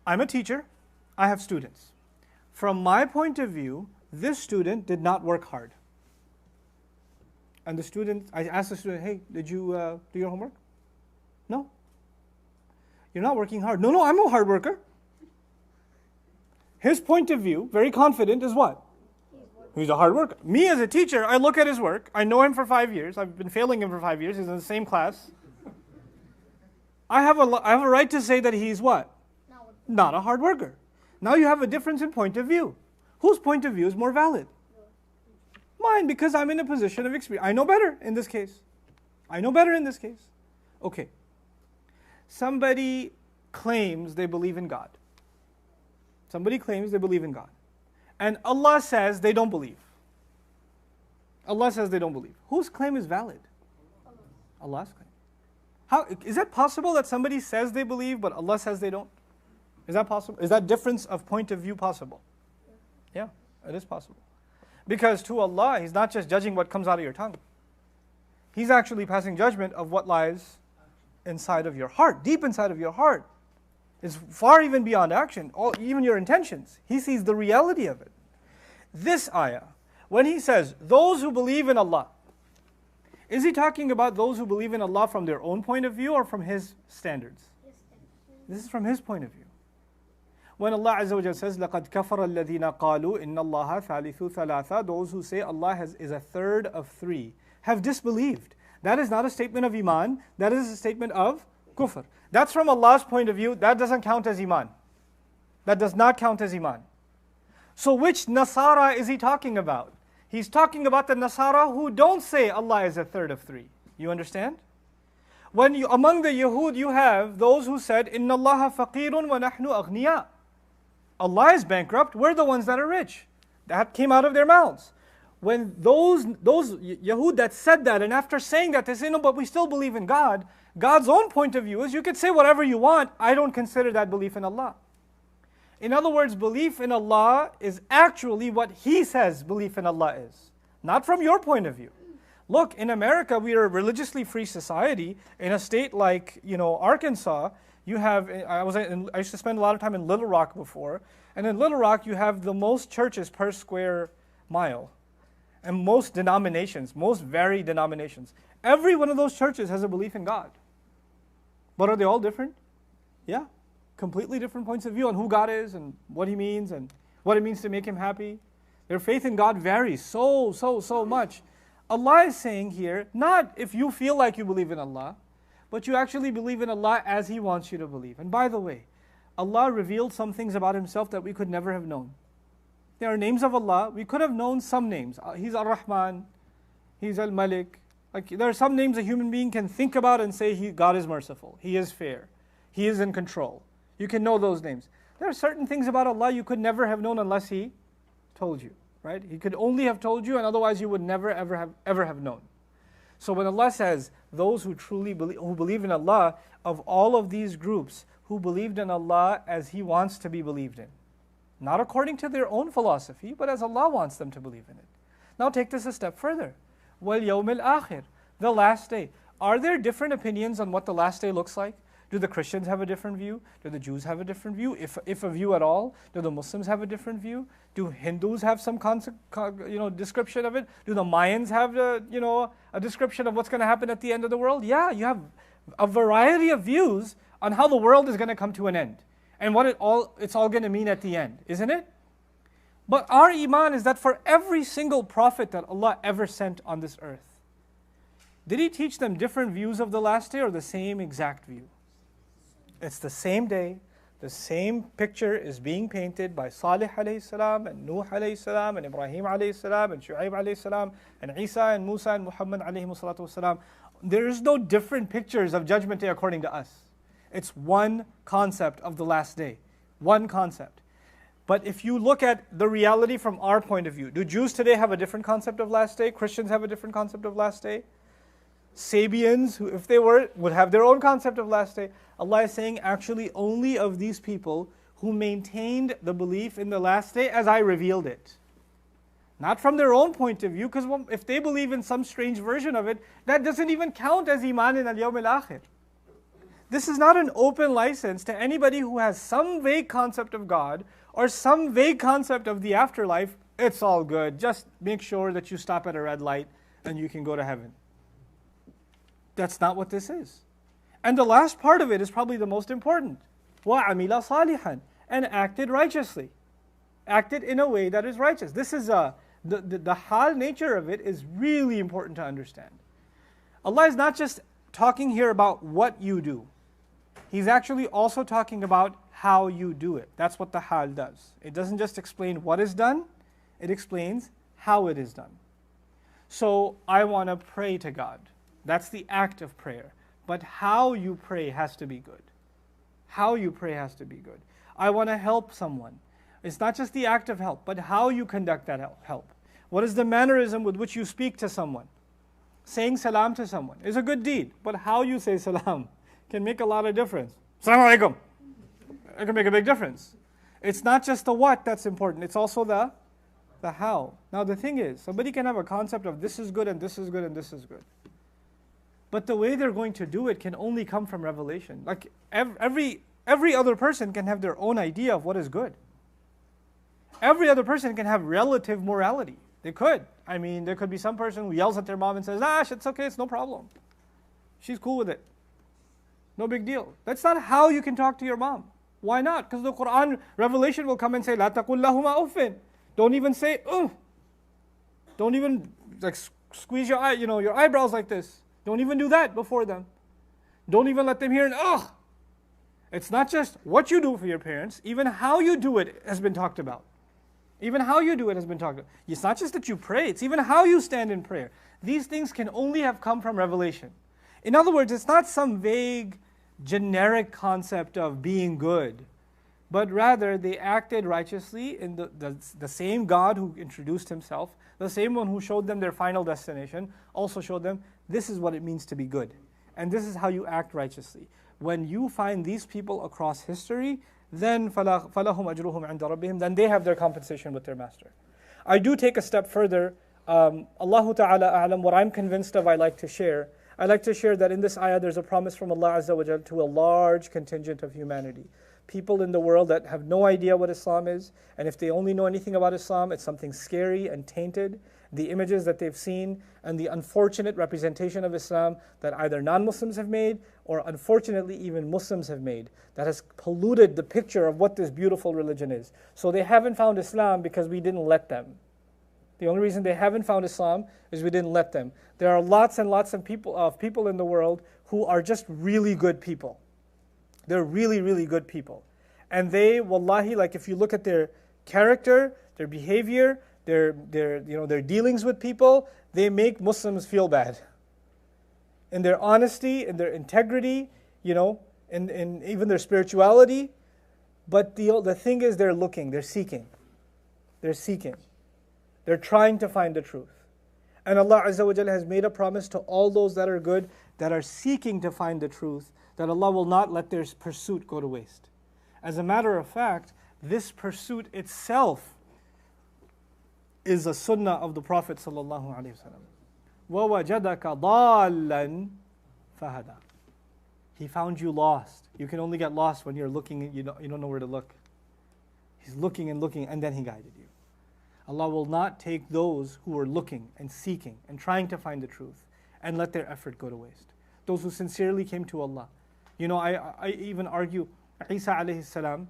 I'm a teacher. I have students. From my point of view, this student did not work hard. And I asked the student, hey, did you do your homework? No. You're not working hard. No, I'm a hard worker. His point of view, very confident, is what? He's a hard worker. Me as a teacher, I look at his work. I know him for 5 years. I've been failing him for 5 years. He's in the same class. I have a right to say that he's what? Not a hard worker. Now you have a difference in point of view. Whose point of view is more valid? Mine, because I'm in a position of experience. I know better in this case. Okay. Somebody claims they believe in God. And Allah says they don't believe. Whose claim is valid? Allah's claim. How is that possible that somebody says they believe but Allah says they don't? Is that possible? Is that difference of point of view possible? Yeah, it is possible. Because to Allah, He's not just judging what comes out of your tongue. He's actually passing judgment of what lies inside of your heart, deep inside of your heart. It's far even beyond action, even your intentions. He sees the reality of it. This ayah, when He says, those who believe in Allah, is He talking about those who believe in Allah from their own point of view or from His standards? This is from His point of view. When Allah Azza wa Jalla says, لَقَدْ كَفَرَ الَّذِينَ قَالُوا إِنَّ اللَّهَ ثَالِثُ ثَلَاثَ, those who say Allah is a third of three, have disbelieved. That is not a statement of Iman, that is a statement of kufr. That's from Allah's point of view, that doesn't count as Iman. That does not count as Iman. So which Nasara is He talking about? He's talking about the Nasara who don't say Allah is a third of three. You understand? Among the Yahud you have those who said, إِنَّ اللَّهَ فَقِيرٌ وَنَحْنُ أَغْنِيَاءٌ. Allah is bankrupt, we're the ones that are rich. That came out of their mouths. When those Yahud that said that, and after saying that, they say, no, but we still believe in God. God's own point of view is, you could say whatever you want, I don't consider that belief in Allah. In other words, belief in Allah is actually what He says belief in Allah is. Not from your point of view. Look, in America, we are a religiously free society. In a state like, Arkansas, you have, I used to spend a lot of time in Little Rock before, and in Little Rock you have the most churches per square mile, and most denominations, most varied denominations. Every one of those churches has a belief in God. But are they all different? Yeah, completely different points of view on who God is and what He means and what it means to make Him happy. Their faith in God varies so much. Allah is saying here, not if you feel like you believe in Allah, but you actually believe in Allah as He wants you to believe. And by the way, Allah revealed some things about Himself that we could never have known. There are names of Allah, we could have known some names. He's Ar-Rahman, He's Al-Malik. There are some names a human being can think about and say, God is merciful, He is fair, He is in control. You can know those names. There are certain things about Allah you could never have known unless He told you, right? He could only have told you, and otherwise you would never ever have known. So when Allah says, those who truly believe in Allah, of all of these groups who believed in Allah as He wants to be believed in, not according to their own philosophy, but as Allah wants them to believe in it. Now take this a step further. وَالْيَوْمِ الْآخِرِ, the last day. Are there different opinions on what the last day looks like? Do the Christians have a different view? Do the Jews have a different view? If a view at all? Do the Muslims have a different view? Do Hindus have some description of it? Do the Mayans have a description of what's going to happen at the end of the world? Yeah, you have a variety of views on how the world is going to come to an end and what it's all going to mean at the end, isn't it? But our iman is that for every single prophet that Allah ever sent on this earth, did He teach them different views of the last day or the same exact view? It's the same day, the same picture is being painted by Salih alayhi salam and Nuh alayhi salam and Ibrahim alayhi salam and Shu'aib alayhi salam and Isa and Musa and Muhammad alayhi salatu wasalam. There is no different pictures of Judgment Day according to us. It's one concept of the last day, one concept. But if you look at the reality from our point of view, do Jews today have a different concept of last day? Christians have a different concept of last day? Sabians, who, if they were, would have their own concept of last day. Allah is saying, actually, only of these people who maintained the belief in the last day as I revealed it. Not from their own point of view, because if they believe in some strange version of it, that doesn't even count as Iman in Al-Yawm Al-Akhir. This is not an open license to anybody who has some vague concept of God or some vague concept of the afterlife. It's all good. Just make sure that you stop at a red light and you can go to heaven. That's not what this is. And the last part of it is probably the most important. وَعَمِلَ صَالِحًا, and acted righteously. Acted in a way that is righteous. This is the hal nature of it is really important to understand. Allah is not just talking here about what you do. He's actually also talking about how you do it. That's what the hal does. It doesn't just explain what is done, it explains how it is done. So I want to pray to God. That's the act of prayer. But how you pray has to be good. How you pray has to be good. I want to help someone. It's not just the act of help, but how you conduct that help. What is the mannerism with which you speak to someone? Saying salam to someone is a good deed, but how you say salam can make a lot of difference. Assalamu alaikum. It can make a big difference. It's not just the what that's important, it's also the how. Now the thing is, somebody can have a concept of this is good and this is good and this is good. But the way they're going to do it can only come from revelation. Like every other person can have their own idea of what is good. Every other person can have relative morality. They could. I mean, there could be some person who yells at their mom and says, it's okay, it's no problem. She's cool with it. No big deal. That's not how you can talk to your mom. Why not? Because the Quran revelation will come and say, لا تقل لهما أف. Don't even say, ugh. Don't even squeeze your your eyebrows like this. Don't even do that before them. Don't even let them hear an ugh. It's not just what you do for your parents, even how you do it has been talked about. Even how you do it has been talked about. It's not just that you pray, it's even how you stand in prayer. These things can only have come from revelation. In other words, it's not some vague, generic concept of being good, but rather they acted righteously in the same God who introduced himself, the same one who showed them their final destination, also showed them this is what it means to be good. And this is how you act righteously. When you find these people across history, then فَلَهُمْ أَجْرُهُمْ عِنْدَ رَبِّهِمْ, then they have their compensation with their master. I do take a step further. Allahu Ta'ala A'lam, what I'm convinced of I like to share. I like to share that in this ayah there's a promise from Allah Azza wa Jal to a large contingent of humanity. People in the world that have no idea what Islam is, and if they only know anything about Islam, it's something scary and tainted. The images that they've seen and the unfortunate representation of Islam that either non-Muslims have made or unfortunately even Muslims have made, that has polluted the picture of what this beautiful religion is. So they haven't found Islam because we didn't let them. The only reason they haven't found Islam is we didn't let them. There are lots and lots of people in the world who are just really good people. They're really, really good people. And they, wallahi, like if you look at their character, their behavior, their dealings with people, they make Muslims feel bad. In their honesty, in their integrity, in even their spirituality. But the thing is they're looking, they're seeking. They're seeking. They're trying to find the truth. And Allah Azza wa Jalla has made a promise to all those that are good, that are seeking to find the truth, that Allah will not let their pursuit go to waste. As a matter of fact, this pursuit itself is a sunnah of the Prophet sallallahu alaihi wasallam. وَوَجَدَكَ ضَالًّا فَهَدَى. He found you lost. You can only get lost when you're looking and you don't know where to look. He's looking and looking, and then He guided you. Allah will not take those who are looking and seeking and trying to find the truth and let their effort go to waste. Those who sincerely came to Allah. I even argue, Isa alayhi salam,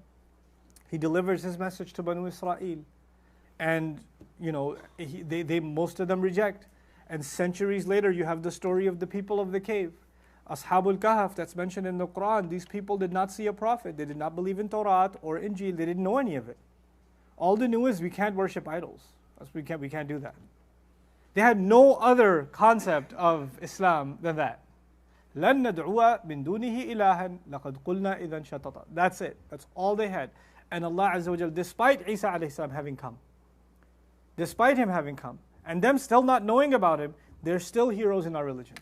he delivers his message to Banu Israel. And, they most of them reject. And centuries later, you have the story of the people of the cave. Ashabul Kahf, that's mentioned in the Quran. These people did not see a prophet. They did not believe in Torah or Injil. They didn't know any of it. All they knew is we can't worship idols. We can't do that. They had no other concept of Islam than that. لَن نَدْعُوَ مِن دُونِهِ إِلَهًا لَقَدْ قُلْنَا إِذًا شَطَطًا. That's it. That's all they had. And Allah Azza wa Jal, despite Isa alayhi salam having come, and them still not knowing about him, they're still heroes in our religion.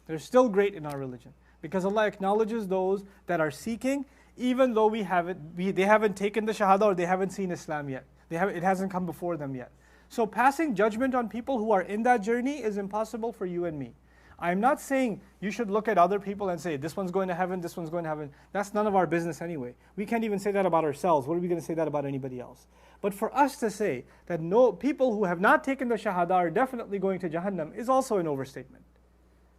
They're still great in our religion. Because Allah acknowledges those that are seeking, even though they haven't taken the Shahada or they haven't seen Islam yet. It hasn't come before them yet. So passing judgment on people who are in that journey is impossible for you and me. I'm not saying you should look at other people and say, this one's going to heaven, this one's going to heaven. That's none of our business anyway. We can't even say that about ourselves. What are we going to say that about anybody else? But for us to say that no people who have not taken the shahada are definitely going to Jahannam is also an overstatement.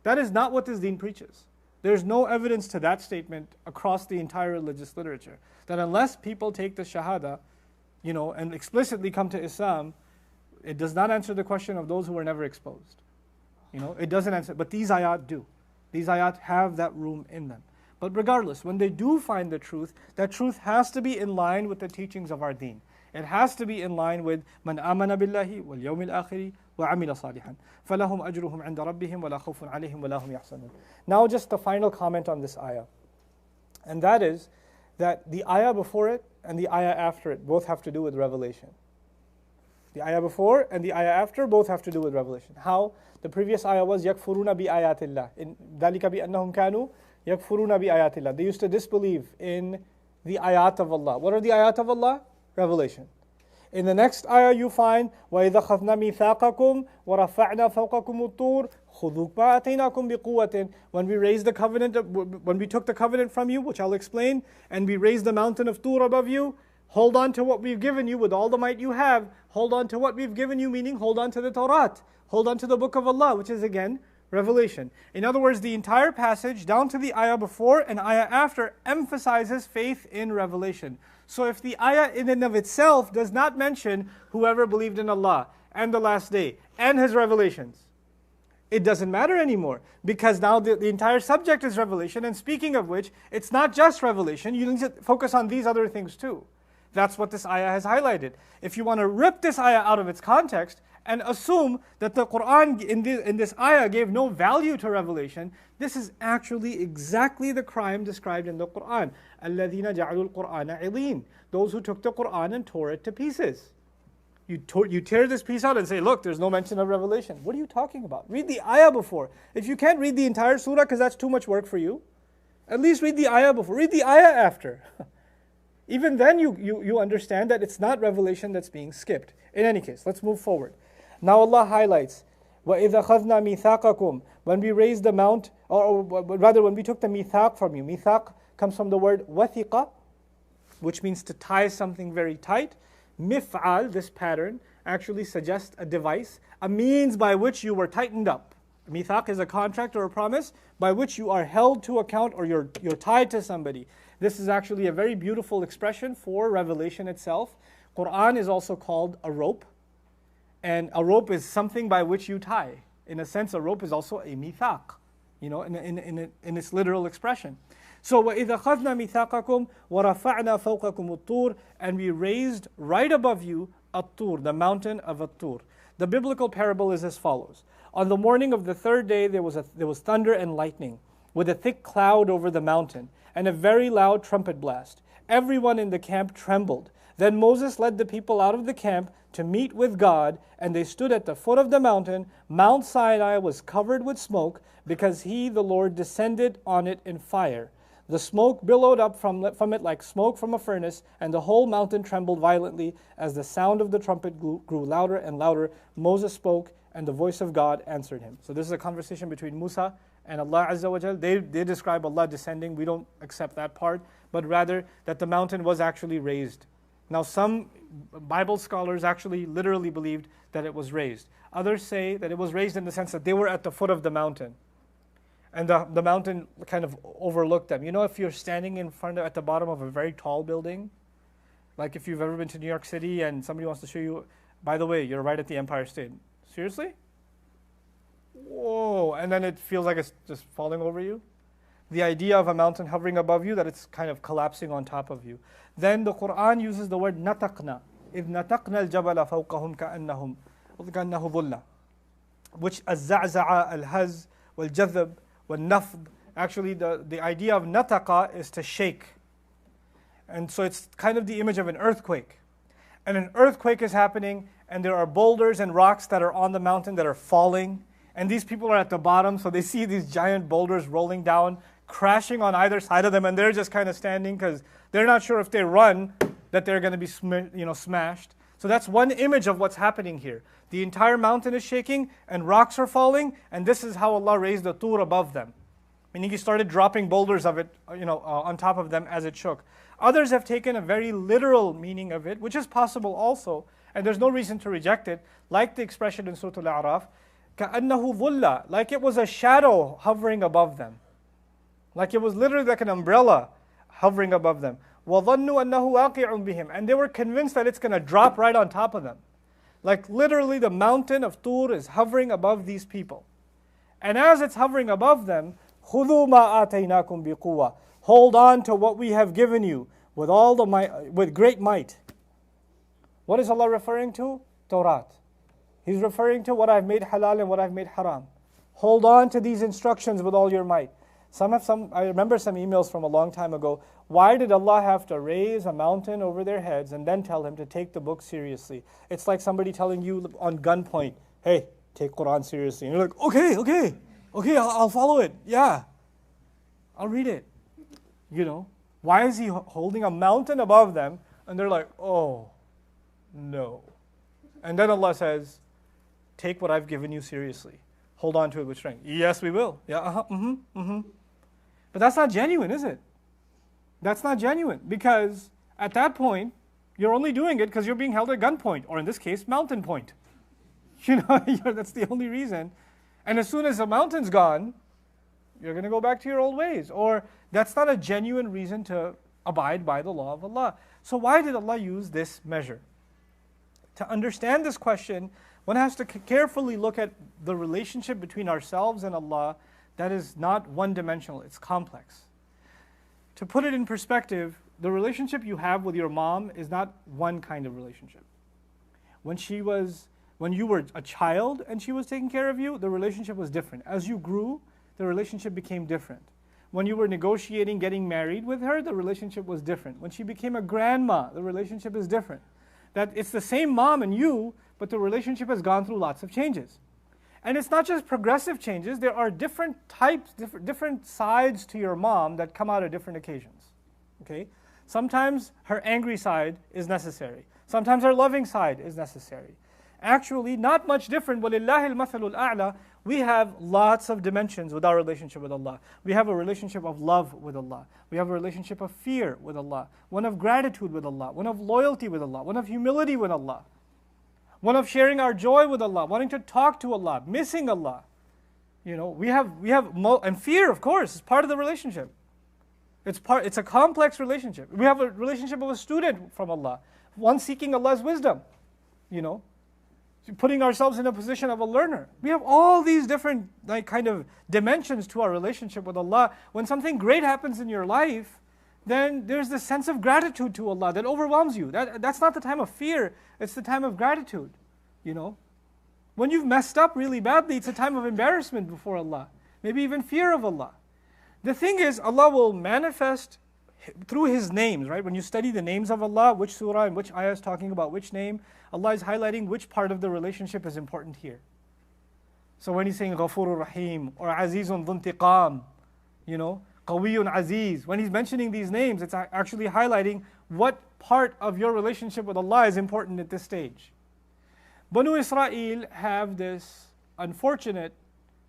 That is not what this deen preaches. There's no evidence to that statement across the entire religious literature. That unless people take the shahada, and explicitly come to Islam, it does not answer the question of those who were never exposed. It doesn't answer, but these ayat do. These ayat have that room in them. But regardless, when they do find the truth, that truth has to be in line with the teachings of our deen. It has to be in line with من آمن بالله واليوم الآخر وعمل صالحا فلهم أجرهم عند ربهم ولا خوف عليهم ولا هم يحزنون. Now just the final comment on this ayah. And that is that the ayah before it and the ayah after it both have to do with revelation. The ayah before and the ayah after both have to do with revelation. How? The previous ayah was يَكْفُرُونَ بِآيَاتِ اللَّهِ ذَلِكَ بِأَنَّهُمْ كَانُوا يَكْفُرُونَ بِآيَاتِ اللَّهِ. They used to disbelieve in the ayat of Allah. What are the ayat of Allah? Revelation. In the next ayah you find وَإِذَا خَذْنَا مِيثَاقَكُمْ وَرَفَعْنَا فَوْقَكُمُ الطُّورَ خُذُوا مَا آتَيْنَاكُمْ بِقُوَّةٍ. When we raised the covenant, when we took the covenant from you, which I'll explain, and we raised the mountain of Tur above you, hold on to what we've given you with all the might you have. Hold on to what we've given you, meaning hold on to the Torah. Hold on to the book of Allah, which is again revelation. In other words, the entire passage, down to the ayah before and ayah after, emphasizes faith in revelation. So if the ayah in and of itself does not mention whoever believed in Allah and the last day and His revelations, it doesn't matter anymore, because now the entire subject is revelation. And speaking of which, it's not just revelation, you need to focus on these other things too. That's what this ayah has highlighted. If you want to rip this ayah out of its context and assume that the Quran in this ayah gave no value to revelation, this is actually exactly the crime described in the Quran. الَّذِينَ جَعَلُوا الْقُرْآنَ عِضِينَ. Those who took the Quran and tore it to pieces. You tear this piece out and say, look, there's no mention of revelation. What are you talking about? Read the ayah before. If you can't read the entire surah because that's too much work for you, at least read the ayah before. Read the ayah after. Even then you understand that it's not revelation that's being skipped. In any case, let's move forward. Now Allah highlights, وَإِذَا خَذْنَا مِيثَاقَكُمْ. When we raised the mount, or rather when we took the mithaq from you. Mithaq comes from the word wathiqa, which means to tie something very tight. Mif'al, this pattern, actually suggests a device, a means by which you were tightened up. Mithaq is a contract or a promise by which you are held to account or you're tied to somebody. This is actually a very beautiful expression for revelation itself. Quran is also called a rope. And a rope is something by which you tie. In a sense, a rope is also a mithaq, in its literal expression. So, وَإِذَا خَذْنَا مِيثَاقَكُمْ وَرَفَعْنَا فَوْقَكُمُ الطُّورَ. And we raised right above you at-Tur, the mountain of at-Tur. The biblical parable is as follows. On the morning of the third day, there was thunder and lightning, with a thick cloud over the mountain, and a very loud trumpet blast. Everyone in the camp trembled. Then Moses led the people out of the camp to meet with God, and they stood at the foot of the mountain. Mount Sinai was covered with smoke, because He, the Lord, descended on it in fire. The smoke billowed up from it like smoke from a furnace, and the whole mountain trembled violently as the sound of the trumpet grew louder and louder. Moses spoke, and the voice of God answered him. So this is a conversation between Musa and Allah Azza wa Jal. They describe Allah descending. We don't accept that part, but rather that the mountain was actually raised. Now some Bible scholars actually literally believed that it was raised. Others say that it was raised in the sense that they were at the foot of the mountain. And the mountain kind of overlooked them. If you're standing at the bottom of a very tall building, like if you've ever been to New York City and somebody wants to show you, by the way, you're right at the Empire State. Seriously? Whoa, and then it feels like it's just falling over you. The idea of a mountain hovering above you, that it's kind of collapsing on top of you. Then the Quran uses the word nataqna. إِذْ نَتَقْنَا الْجَبَلَ فَوْقَهُمْ كَأَنَّهُ ظُلَّةٌ, which الزَّعْزَعَ الْهَزْ وَالْجَذَبْ وَالنَّفْض. Actually, the idea of nataqa is to shake. And so it's kind of the image of an earthquake. And an earthquake is happening, and there are boulders and rocks that are on the mountain that are falling. And these people are at the bottom, so they see these giant boulders rolling down, crashing on either side of them, and they're just kind of standing because they're not sure if they run that they're going to be smashed. So that's one image of what's happening here. The entire mountain is shaking and rocks are falling, and this is how Allah raised the tur above them. Meaning He started dropping boulders of it, on top of them as it shook. Others have taken a very literal meaning of it, which is possible also, and there's no reason to reject it, like the expression in Surah Al-A'raf, كَأَنَّهُ ظُلَّ, like it was a shadow hovering above them. Like it was literally like an umbrella hovering above them. وَظَنُّوا أَنَّهُ وَاقِعٌ بِهِمْ, and they were convinced that it's going to drop right on top of them. Like literally the mountain of Tur is hovering above these people. And as it's hovering above them, خُذُوا مَا آتَيْنَاكُمْ بِقُوَّةٍ, hold on to what we have given you with all the might, with great might. What is Allah referring to? Torah. He's referring to what I've made halal and what I've made haram. Hold on to these instructions with all your might. I remember some emails from a long time ago. Why did Allah have to raise a mountain over their heads and then tell him to take the book seriously? It's like somebody telling you on gunpoint, hey, take Quran seriously. And you're like, okay, I'll follow it. Yeah, I'll read it. Why is He holding a mountain above them? And they're like, oh, no. And then Allah says, take what I've given you seriously. Hold on to it with strength. Yes, we will. Yeah, But that's not genuine, is it? That's not genuine, because at that point, you're only doing it because you're being held at gunpoint, or in this case, mountain point. That's the only reason. And as soon as the mountain's gone, you're going to go back to your old ways. Or that's not a genuine reason to abide by the law of Allah. So why did Allah use this measure? To understand this question, one has to carefully look at the relationship between ourselves and Allah that is not one-dimensional, it's complex. To put it in perspective, the relationship you have with your mom is not one kind of relationship. When you were a child and she was taking care of you, the relationship was different. As you grew, the relationship became different. When you were negotiating getting married with her, the relationship was different. When she became a grandma, the relationship is different. That it's the same mom and you, but the relationship has gone through lots of changes. And it's not just progressive changes, there are different types, different sides to your mom that come out at different occasions. Okay? Sometimes her angry side is necessary. Sometimes her loving side is necessary. Actually, not much different. وَلِلَّهِ الْمَثَلُ الْأَعْلَى. We have lots of dimensions with our relationship with Allah. We have a relationship of love with Allah. We have a relationship of fear with Allah. One of gratitude with Allah. One of loyalty with Allah. One of humility with Allah. One of sharing our joy with Allah. Wanting to talk to Allah. Missing Allah. We have and fear, of course, is part of the relationship. It's a complex relationship. We have a relationship of a student from Allah. One seeking Allah's wisdom. Putting ourselves in a position of a learner. We have all these different kind of dimensions to our relationship with Allah. When something great happens in your life, then there's this sense of gratitude to Allah that overwhelms you. That's not the time of fear, it's the time of gratitude. When you've messed up really badly, it's a time of embarrassment before Allah. Maybe even fear of Allah. The thing is, Allah will manifest through His names, right? When you study the names of Allah, which surah and which ayah is talking about which name, Allah is highlighting which part of the relationship is important here. So when He's saying Ghafurur Rahim or Azizun Dhuntiqam, Qawiyun Aziz, when He's mentioning these names, it's actually highlighting what part of your relationship with Allah is important at this stage. Banu Israel have this unfortunate,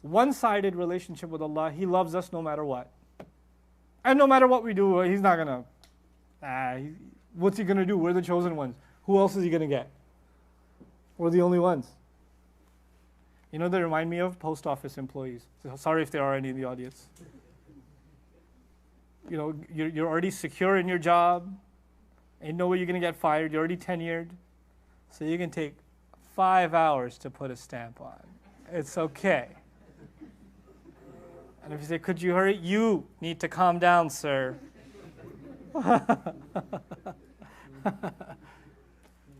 one-sided relationship with Allah. He loves us no matter what. And no matter what we do, He's not going to, what's He going to do? We're the chosen ones. Who else is He going to get? We're the only ones. They remind me of post office employees. So sorry if there are any in the audience. You're already secure in your job. Ain't no way you're going to get fired. You're already tenured. So you can take 5 hours to put a stamp on. It's okay. And if you say, could you hurry? You need to calm down, sir.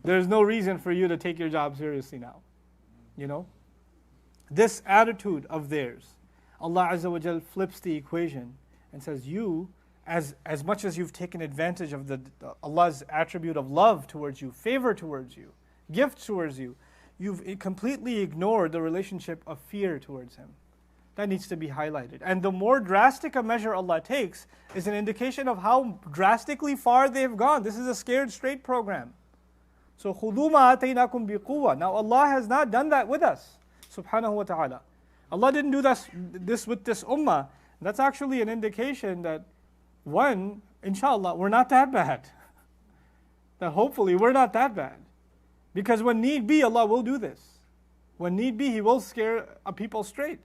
There's no reason for you to take your job seriously now. This attitude of theirs, Allah Azza wa Jal flips the equation and says, you, as much as you've taken advantage of Allah's attribute of love towards you, favor towards you, gift towards you, you've completely ignored the relationship of fear towards Him. That needs to be highlighted. And the more drastic a measure Allah takes is an indication of how drastically far they've gone. This is a scared straight program. So خُذُوا مَا آتَيْنَاكُمْ بِقُوَّةٍ. Now Allah has not done that with us, subhanahu wa ta'ala. Allah didn't do this with this ummah. That's actually an indication that, one, inshallah, we're not that bad. That hopefully we're not that bad. Because when need be, Allah will do this. When need be, He will scare a people straight.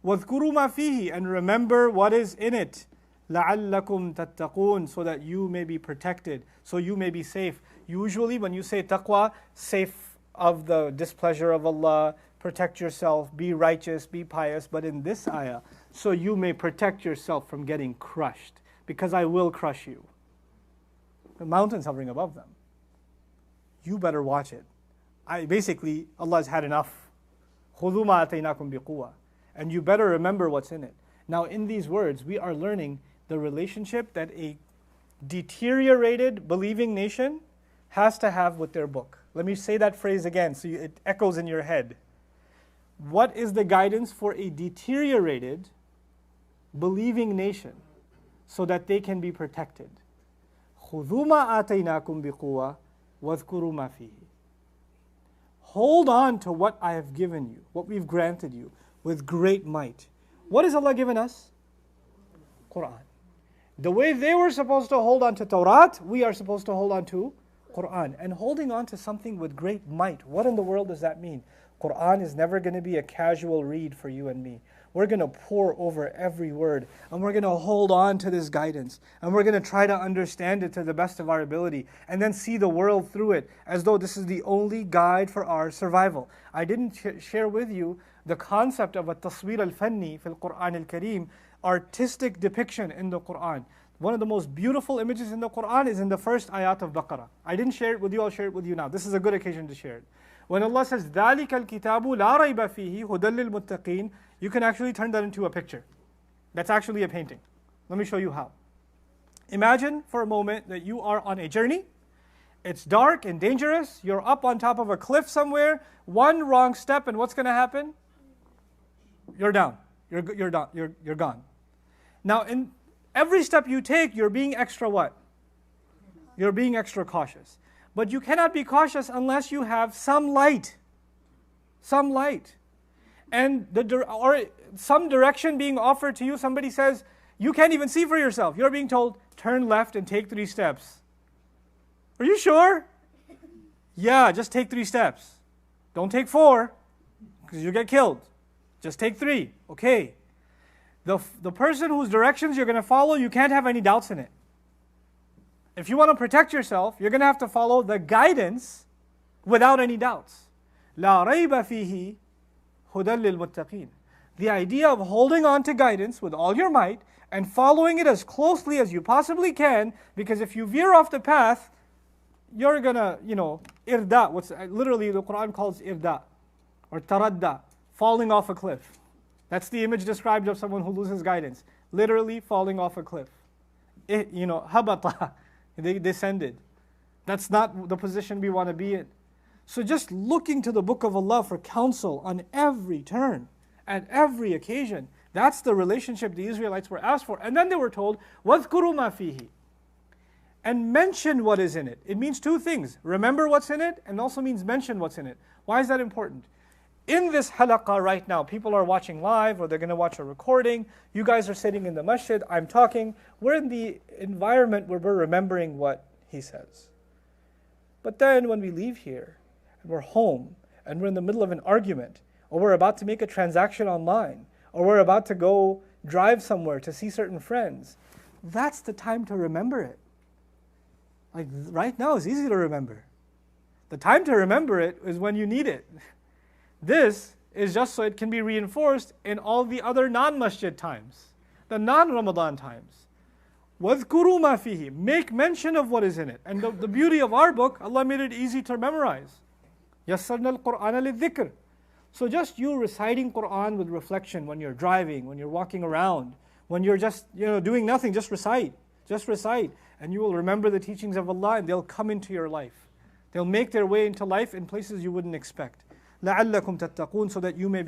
وَاذْكُرُوا مَا فِيهِ. And remember what is in it. لَعَلَّكُمْ تَتَّقُونَ. So that you may be protected, so you may be safe. Usually when you say taqwa, safe of the displeasure of Allah, protect yourself, be righteous, be pious. But in this ayah, so you may protect yourself from getting crushed, because I will crush you. The mountain's hovering above them. You better watch it. Basically, Allah has had enough. خُذُوا مَا آتَيْنَاكُمْ بِقُوَّةٍ. And you better remember what's in it. Now in these words, we are learning the relationship that a deteriorated believing nation has to have with their book. Let me say that phrase again so it echoes in your head. What is the guidance for a deteriorated believing nation so that they can be protected? خُذُوا مَا آتَيْنَاكُمْ بِقُوَّةٍ وَاذْكُرُوا مَا فِيهِ. Hold on to what I have given you, what we've granted you, with great might. What has Allah given us? Quran. The way they were supposed to hold on to Tawrat, we are supposed to hold on to Quran. And holding on to something with great might, what in the world does that mean? Quran is never going to be a casual read for you and me. We're going to pore over every word, and we're going to hold on to this guidance, and we're going to try to understand it to the best of our ability, and then see the world through it as though this is the only guide for our survival. I didn't share with you the concept of a taswir al-fanni fil Quran al-Kareem, artistic depiction in the Quran. One of the most beautiful images in the Quran is in the first ayat of Baqarah. I didn't share it with you, I'll share it with you now. This is a good occasion to share it. When Allah says, ذَلِكَ الْكِتَابُ لَا رَيْبَ فِيهِ هُدًى لِلْمُتَّقِينَ, you can actually turn that into a picture. That's actually a painting. Let me show you how. Imagine for a moment that you are on a journey. It's dark and dangerous. You're up on top of a cliff somewhere. One wrong step and what's going to happen? You're down. You're down. You're gone. Now, in every step you take, you're being extra what? You're being extra cautious. But you cannot be cautious unless you have some light. Some light. And or some direction being offered to you. Somebody says, you can't even see for yourself. You're being told, turn left and take 3 steps. Are you sure? Yeah, just take 3 steps. Don't take 4, because you get killed. Just take 3. Okay. The person whose directions you're going to follow, you can't have any doubts in it. If you want to protect yourself, you're going to have to follow the guidance without any doubts. لا ريب فيه هدى للمتقين. The idea of holding on to guidance with all your might and following it as closely as you possibly can, because if you veer off the path, you're going to, irda, what's literally the Quran calls irda, or taradda, falling off a cliff. That's the image described of someone who loses guidance. Literally falling off a cliff. Habata. They descended. That's not the position we want to be in. So just looking to the book of Allah for counsel on every turn, at every occasion, that's the relationship the Israelites were asked for. And then they were told, وَاذْكُرُوا مَا فِيهِ. And mention what is in it. It means 2 things. Remember what's in it, and also means mention what's in it. Why is that important? In this halaqah right now, people are watching live or they're going to watch a recording. You guys are sitting in the masjid, I'm talking. We're in the environment where we're remembering what he says. But then when we leave here, and we're home, and we're in the middle of an argument, or we're about to make a transaction online, or we're about to go drive somewhere to see certain friends, that's the time to remember it. Like right now is easy to remember. The time to remember it is when you need it. This is just so it can be reinforced in all the other non-masjid times, the non-Ramadan times. وَاذْكُرُوا مَا فِيهِ. Make mention of what is in it. And the beauty of our book, Allah made it easy to memorize. يَسَّرْنَا الْقُرْآنَ لِلذِّكْرِ. So just you reciting Quran with reflection when you're driving, when you're walking around, when you're just doing nothing, just recite. Just recite. And you will remember the teachings of Allah and they'll come into your life. They'll make their way into life in places you wouldn't expect. لَعَلَّكُمْ تَتَّقُونَ. So that you may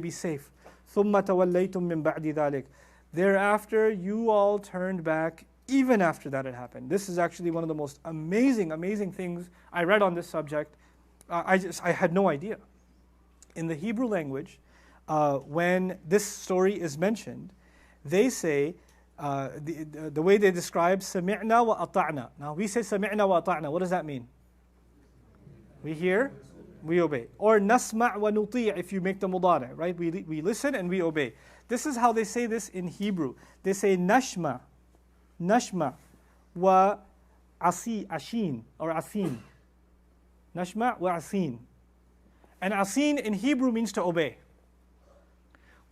be safe. ثُمَّ تَوَلَّيْتُم مِّن بَعْدِ ذَلِكَ. Thereafter you all turned back Even after that had happened. This is actually one of the most amazing things I read on this subject. I had no idea. In the Hebrew language, when this story is mentioned, they say, the way they describe sami'na wa ata'na. Now we say sami'na wa ata'na. What does that mean? We hear, we obey. Or nasma' wa nuti' if you make the mudari, right? We listen and we obey. This is how they say this in Hebrew. They say nashma wa ashin or asin. Nashma wa asin. And asin in Hebrew means to obey.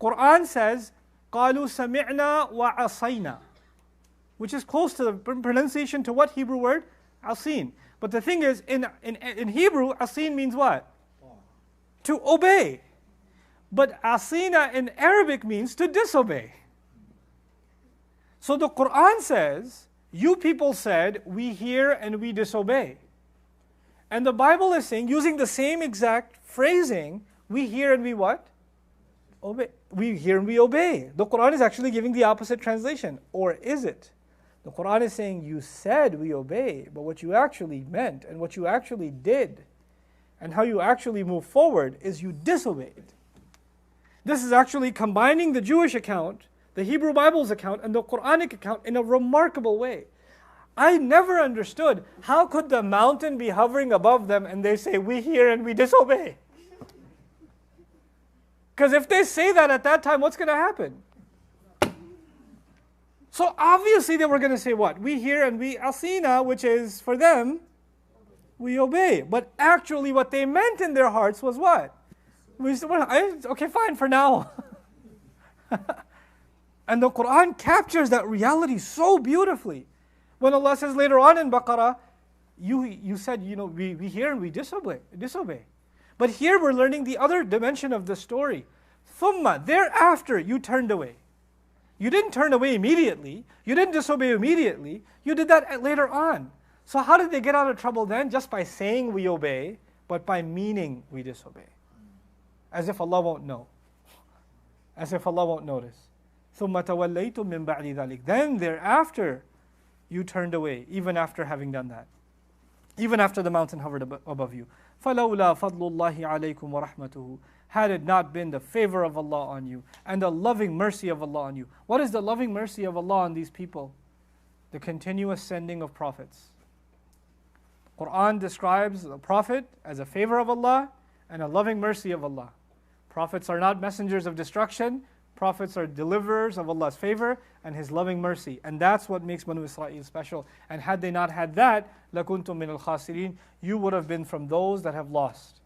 Quran says, قَالُوا سَمِعْنَا وَعَصَيْنَا, which is close to the pronunciation to what Hebrew word? Asin. But the thing is, in Hebrew, asin means what? To obey. But asina in Arabic means to disobey. So the Quran says, you people said, we hear and we disobey. And the Bible is saying, using the same exact phrasing, we hear and we what? Obey. We hear and we obey. The Quran is actually giving the opposite translation. Or is it? The Quran is saying, you said we obey, but what you actually meant and what you actually did and how you actually move forward is you disobeyed. This is actually combining the Jewish account, the Hebrew Bible's account, and the Quranic account in a remarkable way. I never understood, how could the mountain be hovering above them and they say, we hear and we disobey? Because if they say that at that time, what's going to happen? So obviously they were going to say what? We hear and we asina, which is for them, we obey. But actually what they meant in their hearts was what? Okay, fine for now. And the Quran captures that reality so beautifully. When Allah says later on in Baqarah, you said, we hear and we disobey. But here we're learning the other dimension of the story. Thumma, thereafter you turned away. You didn't turn away immediately. You didn't disobey immediately. You did that later on. So how did they get out of trouble then? Just by saying we obey, but by meaning we disobey. As if Allah won't know. As if Allah won't notice. ثُمَّ تَوَلَّيْتُم مِّن بَعْدِ ذَلِكَ. Then thereafter you turned away, even after having done that. Even after the mountain hovered above you. فَلَوْلَا فَضْلُ اللَّهِ عَلَيْكُمْ وَرَحْمَتُهُ. Had it not been the favor of Allah on you and the loving mercy of Allah on you. What is the loving mercy of Allah on these people? The continuous sending of prophets. Quran describes the prophet as a favor of Allah and a loving mercy of Allah. Prophets are not messengers of destruction. Prophets are deliverers of Allah's favor and His loving mercy. And that's what makes Banu Israel special. And had they not had that, لَكُنْتُم مِّنَ الْخَاسِرِينَ. You would have been from those that have lost.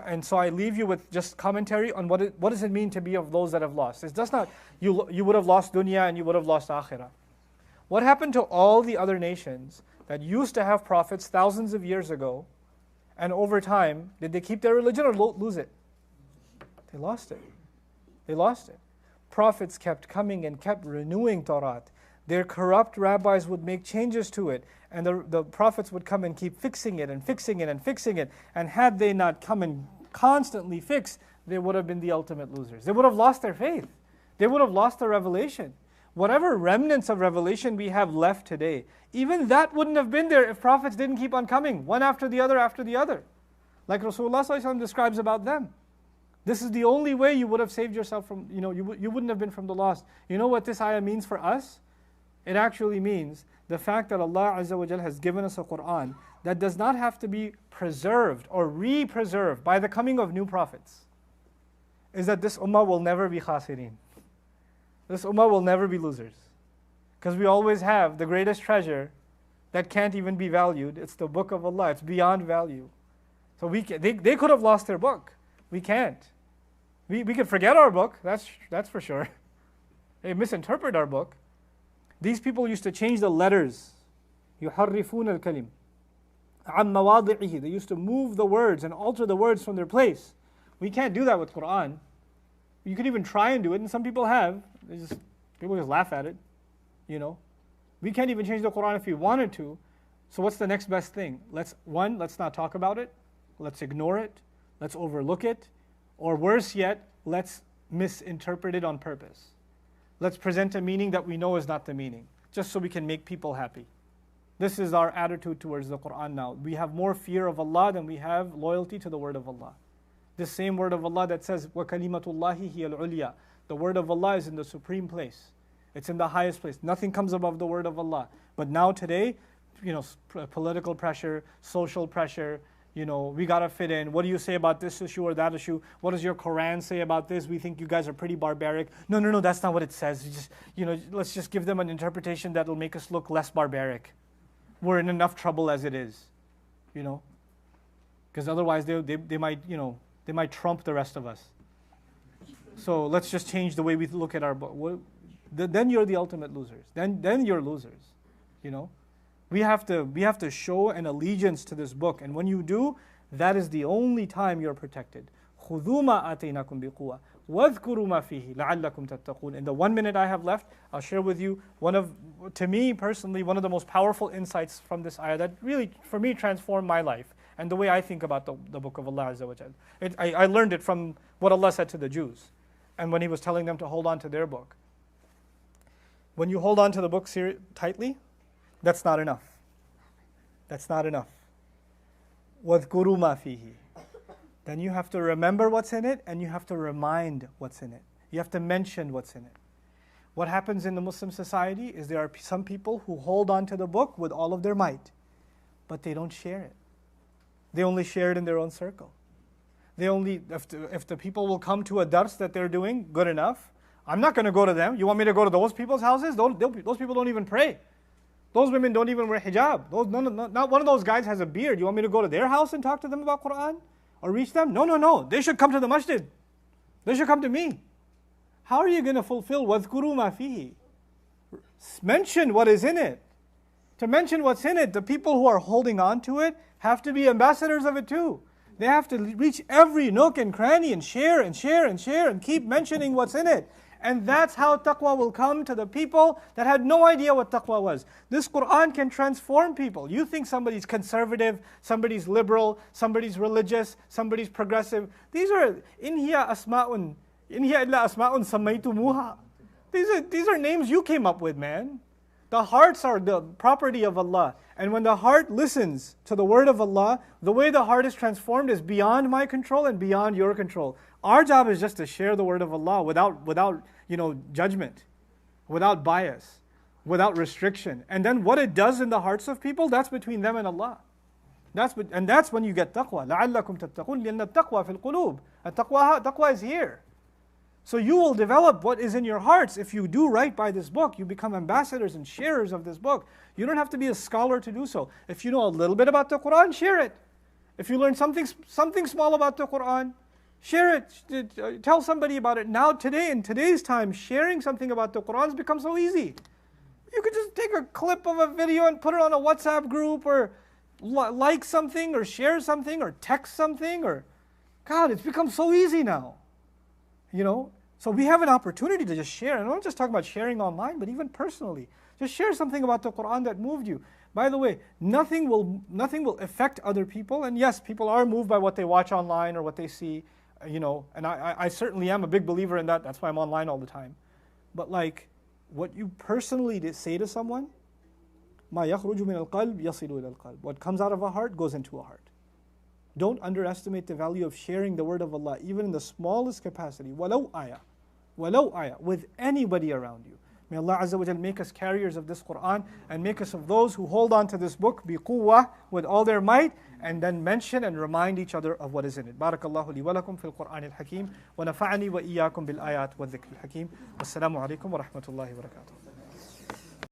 And so I leave you with just commentary on what does it mean to be of those that have lost. It's just not, you would have lost dunya and you would have lost akhirah. What happened to all the other nations that used to have prophets thousands of years ago, and over time, did they keep their religion or lose it? They lost it. They lost it. Prophets kept coming and kept renewing Torah. Their corrupt rabbis would make changes to it, and the prophets would come and keep fixing it and fixing it and fixing it. And had they not come and constantly fix, they would have been the ultimate losers. They would have lost their faith. They would have lost their revelation. Whatever remnants of revelation we have left today, even that wouldn't have been there if prophets didn't keep on coming, one after the other after the other. Like Rasulullah ﷺ describes about them. This is the only way you would have saved yourself from, you wouldn't have been from the lost. You know what this ayah means for us? It actually means the fact that Allah Azza wa Jal has given us a Quran that does not have to be preserved or re-preserved by the coming of new prophets. Is that this ummah will never be khasirin. This ummah will never be losers. Because we always have the greatest treasure that can't even be valued. It's the book of Allah. It's beyond value. So they could have lost their book. We can't. We could forget our book, that's for sure. They misinterpret our book. These people used to change the letters. يُحَرِّفُونَ الْكَلِمِ عَنْ مَوَاضِعِهِ. They used to move the words and alter the words from their place. We can't do that with Quran. You could even try and do it, and some people have. People just laugh at it. We can't even change the Quran if we wanted to. So what's the next best thing? Let's not talk about it. Let's ignore it. Let's overlook it. Or worse yet, let's misinterpret it on purpose. Let's present a meaning that we know is not the meaning. just so we can make people happy. This is our attitude towards the Quran now. We have more fear of Allah than we have loyalty to the word of Allah. This same word of Allah that says, وَكَلِمَةُ اللَّهِ هِيَ الْعُلْيَا. The word of Allah is in the supreme place. It's in the highest place. Nothing comes above the word of Allah. But now today, political pressure, social pressure, we gotta fit in. What do you say about this issue or that issue? What does your Quran say about this? We think you guys are pretty barbaric. No, that's not what it says. Let's just give them an interpretation that will make us look less barbaric. We're in enough trouble as it is, because otherwise they might trump the rest of us. So let's just change the way we look at our book. Then you're the ultimate losers. Then you're losers. We have to show an allegiance to this book, and when you do, that is the only time you're protected. خُذُوا مَا آتَيْنَاكُمْ بِقُوَّةٍ وَاذْكُرُوا مَا فِيهِ لَعَلَّكُمْ تَتَّقُونَ. In the 1 minute I have left, I'll share with you to me personally, one of the most powerful insights from this ayah that really, for me, transformed my life and the way I think about the book of Allah Azza wa Jal. I learned it from what Allah said to the Jews, and when He was telling them to hold on to their book. When you hold on to the book tightly, that's not enough. That's not enough. وَاذْكُرُوا مَا فِيهِ. Then you have to remember what's in it, and you have to remind what's in it. You have to mention what's in it. What happens in the Muslim society is there are some people who hold on to the book with all of their might, but they don't share it. They only share it in their own circle. If the people will come to a dars that they're doing, good enough. I'm not going to go to them. You want me to go to those people's houses? Those people don't even pray. Those women don't even wear hijab. Not one of those guys has a beard. You want me to go to their house and talk to them about Quran? Or reach them? No. They should come to the masjid. They should come to me. How are you going to fulfill وَاذْكُرُوا مَا فِيهِ? Mention what is in it. To mention what's in it, the people who are holding on to it have to be ambassadors of it too. They have to reach every nook and cranny and share and keep mentioning what's in it. And that's how taqwa will come to the people that had no idea what taqwa was. This Quran can transform people. You think somebody's conservative, somebody's liberal, somebody's religious, somebody's progressive. These are in hiya illa asma'un sammaytumuha. These are names you came up with, man. The hearts are the property of Allah. And when the heart listens to the word of Allah, the way the heart is transformed is beyond my control and beyond your control. Our job is just to share the word of Allah without judgment, without bias, without restriction. And then what it does in the hearts of people, that's between them and Allah. That's when you get taqwa. لَعَلَّكُمْ تَتَّقُونَ لِأَنَّ التَّقْوَى فِي الْقُلُوبِ. Taqwa is here. So you will develop what is in your hearts. If you do right by this book, you become ambassadors and sharers of this book. You don't have to be a scholar to do so. If you know a little bit about the Quran, share it. If you learn something small about the Quran, share it. Tell somebody about it. Now in today's time, sharing something about the Quran has become so easy. You could just take a clip of a video and put it on a WhatsApp group, or like something, or share something, or text something, God, it's become so easy now. So we have an opportunity to just share. And I'm not just talking about sharing online, but even personally. Just share something about the Quran that moved you. By the way, nothing will affect other people. And yes, people are moved by what they watch online or what they see, and I certainly am a big believer in that. That's why I'm online all the time. But what you personally say to someone, مَا يَخْرُجُ مِنَ الْقَلْبِ يَصِلُ إِلَى الْقَلْبِ. What comes out of a heart goes into a heart. Don't underestimate the value of sharing the word of Allah, even in the smallest capacity. وَلَوْ آيَةً, with anybody around you. May Allah Azza wa Jal make us carriers of this Quran, and make us of those who hold on to this book بِقُوَّةٍ, with all their might, and then mention and remind each other of what is in it. Barakallahu li wa lakum fil Qur'an al-Hakim, wa nafa'ani wa iyyakum bil ayat wa dhikr al-Hakim. Wassalamu alaikum wa rahmatullahi wa barakatuh.